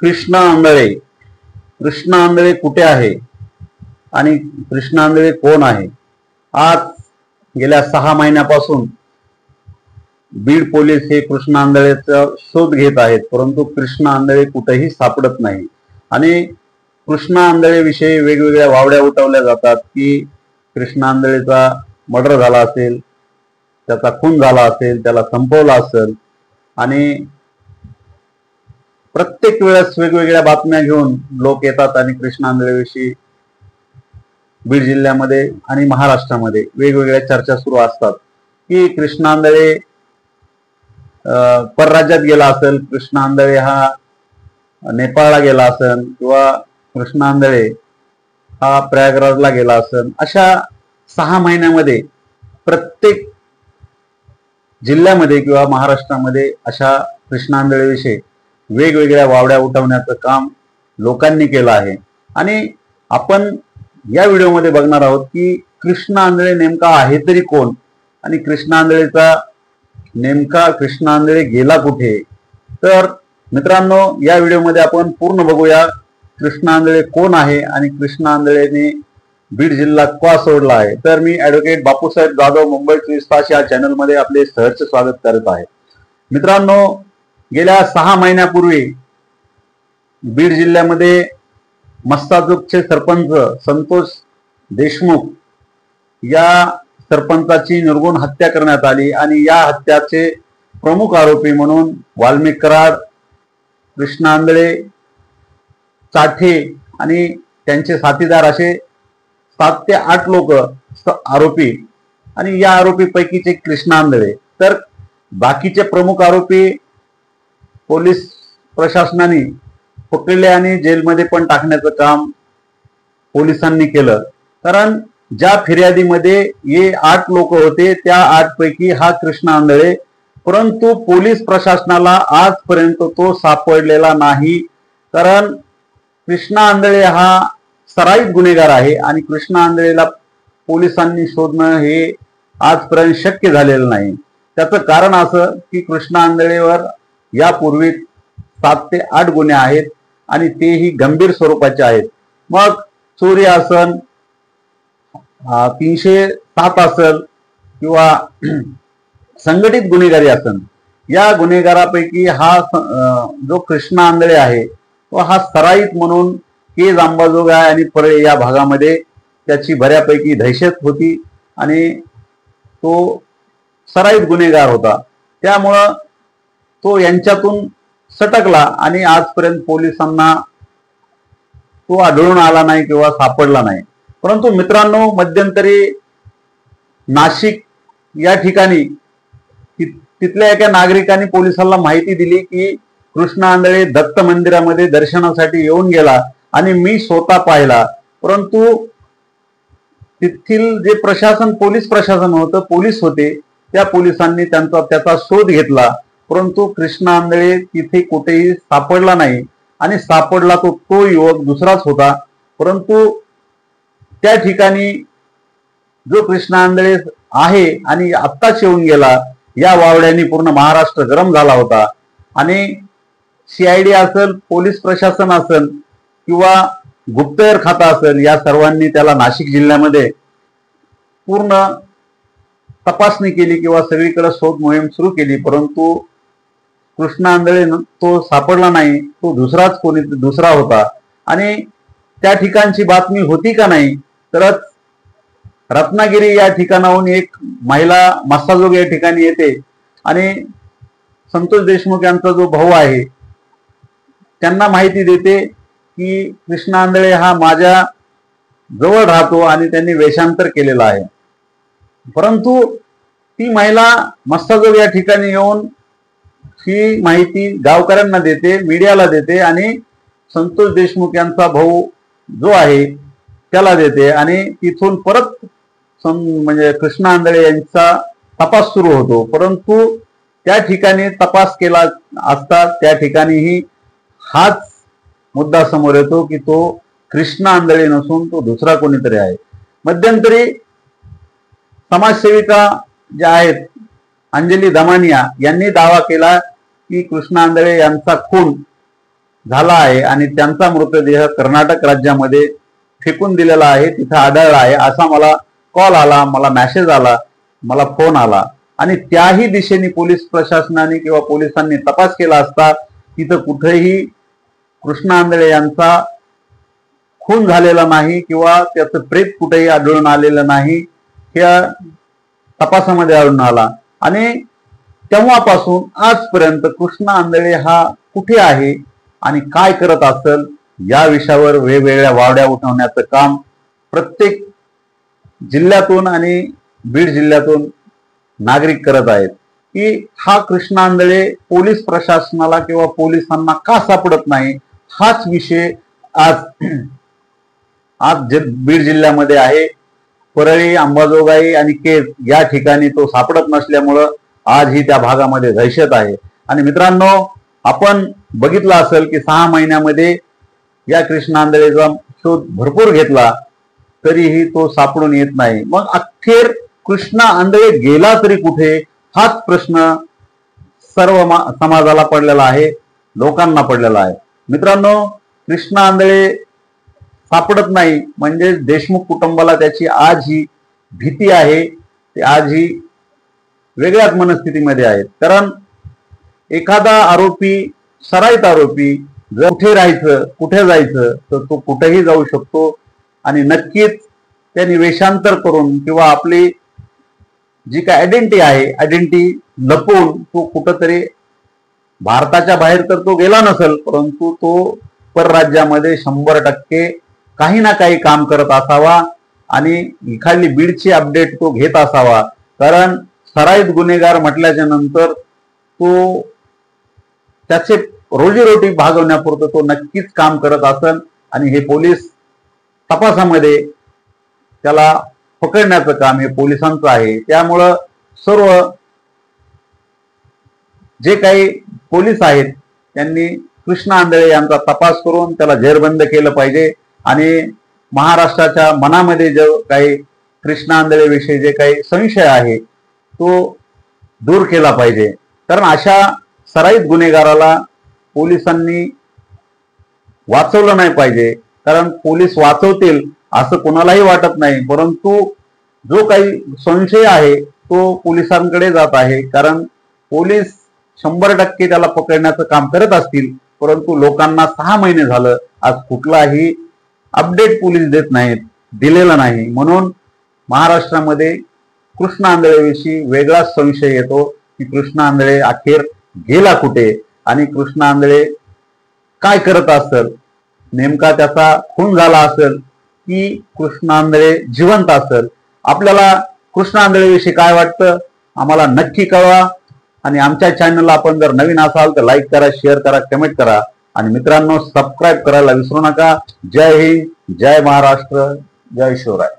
कृष्णा आंधळे. कृष्णा आंधळे कुठे आहे आणि कृष्णा आंधळे कोण आहे? आज गेल्या 6 महिन्यापासून बीड पोलीस हे कृष्णा आंधळेचा शोध घेत आहेत, परंतु कृष्णा आंधळे कुठेही सापडत नाही. आणि कृष्णा आंधळे विषयी वेगवेगळ्या वावड्या उठवल्या जातात की कृष्णा आंधळेचा मर्डर झाला असेल, त्याचा खून झाला असेल, त्याला संपवला असेल. आणि प्रत्येक वेळेस वेगवेगळ्या बातम्या घेऊन लोक येतात आणि कृष्णा आंधळेविषयी बीड जिल्ह्यामध्ये आणि महाराष्ट्रामध्ये वेगवेगळ्या चर्चा सुरू असतात की कृष्णा आंधळे परराज्यात गेला असेल, कृष्णा आंधळे हा नेपाळला गेला असेल, किंवा कृष्णा आंधळे हा प्रयागराजला गेला असेल. अशा 6 महिन्यामध्ये प्रत्येक जिल्ह्यामध्ये किंवा महाराष्ट्रामध्ये अशा कृष्णा आंधळेविषयी वेगवेगळ्या वावड्या उठवण्याचं काम लोकांनी केलं आहे. आणि आपण या व्हिडिओमध्ये बघणार आहोत की कृष्णा आंधळे नेमका आहे तरी कोण आणि कृष्णा आंधळे गेला कुठे. तर मित्रांनो, या व्हिडिओमध्ये आपण पूर्ण बघूया कृष्णा आंधळे कोण आहे आणि कृष्णा आंधळेने बीड जिल्हा का सोडला आहे. तर मी ऍडव्होकेट बापूसाहेब जाधव, मुंबई 24 तास या चॅनलमध्ये आपले सहर्ष स्वागत करत आहे. मित्रांनो, गेल्या 6 महिन्यापूर्वी बीड जिल्ह्यामध्ये मस्साजोगचे सरपंच संतोष देशमुख या सरपंचाची निर्गुण हत्या करण्यात आली आणि या हत्याचे प्रमुख आरोपी म्हणून वाल्मिक कराड, कृष्णा आंधळे, चाठे आणि त्यांचे साथीदार असे 7 ते 8 लोक आरोपी. आणि या आरोपी पैकीचे कृष्णा आंधळे. तर बाकीचे प्रमुख आरोपी पोलीस प्रशासनाने पकडले आणि जेलमध्ये पण टाकण्याचं काम पोलिसांनी केलं. कारण ज्या फिर्यादीमध्ये हे 8 लोक होते त्या 8 पैकी हा कृष्णा आंधळे, परंतु पोलीस प्रशासनाला आजपर्यंत तो सापडलेला नाही. कारण कृष्णा आंधळे हा सराईत गुन्हेगार आहे आणि कृष्णा आंधळेला पोलिसांनी शोधणं हे आजपर्यंत शक्य झालेलं नाही. त्याचं कारण असं की कृष्णा आंधळेवर यापूर्वी 7 ते 8 गुन्हे आहेत आणि तेही गंभीर स्वरूपाचे आहेत. मग चोरी असन, 307 असेल किंवा संघटित गुन्हेगारी असेल, या गुन्हेगारापैकी हा जो कृष्णा आंधळे आहे तो हा सराईत म्हणून केज, अंबाजोगाई आणि परळे या भागामध्ये त्याची बऱ्यापैकी दहशत होती आणि तो सराईत गुन्हेगार होता. त्यामुळं तो यांच्यातून सटकला आणि आजपर्यंत पोलिसांना तो आढळून आला नाही किंवा सापडला नाही. परंतु मित्रांनो, मध्यंतरी नाशिक या ठिकाणी तिथल्या एका नागरिकांनी पोलिसांना माहिती दिली की कृष्णा आंधळे दत्त मंदिरामध्ये दर्शनासाठी येऊन गेला आणि मी स्वतः पाहिला. परंतु तिथील जे प्रशासन, पोलीस प्रशासन होतं, पोलीस होते, त्या पोलिसांनी त्याचा शोध घेतला, परंतु कृष्णा आंधळे तिथे कुठेही सापडला नाही. आणि सापडला तो युवक दुसराच होता. परंतु त्या ठिकाणी जो कृष्णा आंधळे आहे आणि आत्ताच येऊन गेला, या वावड्यांनी पूर्ण महाराष्ट्र गरम झाला होता. आणि CID असेल, पोलीस प्रशासन असेल किंवा गुप्तहेर खाता असेल, या सर्वांनी त्याला नाशिक जिल्ह्यामध्ये पूर्ण तपासणी केली किंवा सगळीकडे शोध मोहीम सुरू केली. परंतु कृष्णा आंधळे तो सापडला नाही, तो दुसरा होता. आणि त्या ठिकाणची बातमी होती का नाही, तर रत्नागिरी या ठिकाणाहून एक महिला मस्साजोग या ठिकाणी येते आणि संतोष देशमुख यांचा जो भाऊ आहे त्यांना माहिती देते की कृष्णा आंधळे हा माझ्या जवळ राहतो आणि त्यांनी वेषांतर केलेलं आहे. परंतु ती महिला मस्साजोग या ठिकाणी येऊन ही माहिती गावकऱ्यांना देते, मीडियाला देते आणि संतोष देशमुख यांचा भाऊ जो आहे त्याला देते. आणि तिथून परत म्हणजे कृष्णा आंधळे यांचा तपास सुरू होतो. परंतु त्या ठिकाणी तपास केला असता त्या ठिकाणीही हाच मुद्दा समोर येतो की तो कृष्णा आंधळे नसून तो दुसरा कोणीतरी आहे. मध्यंतरी समाजसेविका ज्या आहेत अंजली दमानिया यांनी दावा केला की कृष्णा आंधळे यांचा खून झाला आहे आणि त्यांचा मृतदेह कर्नाटक राज्यामध्ये फेकून दिलेला आहे, तिथं आढळला आहे असा मला कॉल आला, मला मेसेज आला, मला फोन आला आणि त्याही दिशेने पोलीस प्रशासनाने किंवा पोलिसांनी तपास केला असता तिथं कुठेही कृष्णा आंधळे यांचा खून झालेला नाही किंवा त्याचं प्रेत कुठेही आढळून आलेलं नाही, या तपासामध्ये आढळून आला। आणि तेव्हापासून आजपर्यंत कृष्णा आंधळे हा कुठे आहे आणि काय करत असेल या विषयावर वेगवेगळ्या वावड्या उठवण्याचं काम प्रत्येक जिल्ह्यातून आणि बीड जिल्ह्यातून नागरिक करत आहेत की हा कृष्णा आंधळे पोलीस प्रशासनाला किंवा पोलिसांना का सापडत नाही, हाच विषय आज जे बीड जिल्ह्यामध्ये आहे। परळी, अंबाजोगाई आणि केज या ठिकाणी तो सापडत नसल्यामुळं आजही त्या भागामध्ये दहशत आहे। आणि मित्रांनो, आपण बघितलं असेल की 6 महिन्यामध्ये या कृष्णा आंधळेचा शोध भरपूर घेतला तरीही तो सापडून येत नाही। मग अखेर कृष्णा आंधळे गेला तरी कुठे, हाच प्रश्न सर्व समाजाला पडलेला आहे, लोकांना पडलेला आहे। मित्रांनो, कृष्णा आंधळे सापडत नाही म्हणजे देशमुख कुटुंबाला त्याची आजही भीती आहे, ते आजही वेगळ्याच मनस्थितीमध्ये आहेत। कारण एखादा आरोपी, सराईत आरोपी जर कुठे राहायचं, कुठे जायचं तर तो कुठेही जाऊ शकतो आणि नक्कीच त्यांनी वेषांतर करून किंवा आपली जी काय आयडेंटिटी आहे, आयडेंटिटी लपवून तो कुठंतरी भारताच्या बाहेर तर तो गेला नसेल, परंतु तो परराज्यामध्ये 100% काही ना काही काम करत असावा आणि एखादी बीडची अपडेट तो घेत असावा। कारण सराईत गुन्हेगार म्हटल्याच्या नंतर तो त्याचे रोजीरोटी भागवण्यापुरतं तो नक्कीच काम करत असेल आणि हे पोलीस तपासामध्ये त्याला पकडण्याचं काम हे पोलिसांचं आहे। त्यामुळं सर्व जे काही पोलीस आहेत त्यांनी कृष्णा आंधळे यांचा तपास करून त्याला जेरबंद केलं पाहिजे आणि महाराष्ट्राच्या मनामध्ये जो काही कृष्णा आंधळे विषयी जे काही संशय आहे तो दूर केला पाहिजे। कारण अशा सराईत गुन्हेगाराला पोलिसांनी वाचवलं नाही पाहिजे। कारण पोलीस वाचवतील असं कोणालाही वाटत नाही, परंतु जो काही संशय आहे तो पोलिसांकडे जात आहे। कारण पोलीस 100% त्याला पकडण्याचं काम करत असतील, परंतु लोकांना 6 महिने झालं आज कुठलाही अपडेट पोलीस देत नाहीत, दिलेला नाही। म्हणून महाराष्ट्रामध्ये कृष्णा आंधळेविषयी वेगळाच संशय येतो की कृष्णा आंधळे अखेर गेला कुठे आणि कृष्णा आंधळे काय करत असेल, नेमका त्याचा खून झाला असेल की कृष्णा आंधळे जिवंत असेल। आपल्याला कृष्णा आंधळेविषयी काय वाटतं आम्हाला नक्की कळवा आणि आमच्या चॅनलला आपण जर नवीन असाल तर लाईक करा, शेअर करा, कमेंट करा आणि मित्रांनो सबस्क्राईब करायला विसरू नका। जय हिंद, जय महाराष्ट्र, जय शिवराय।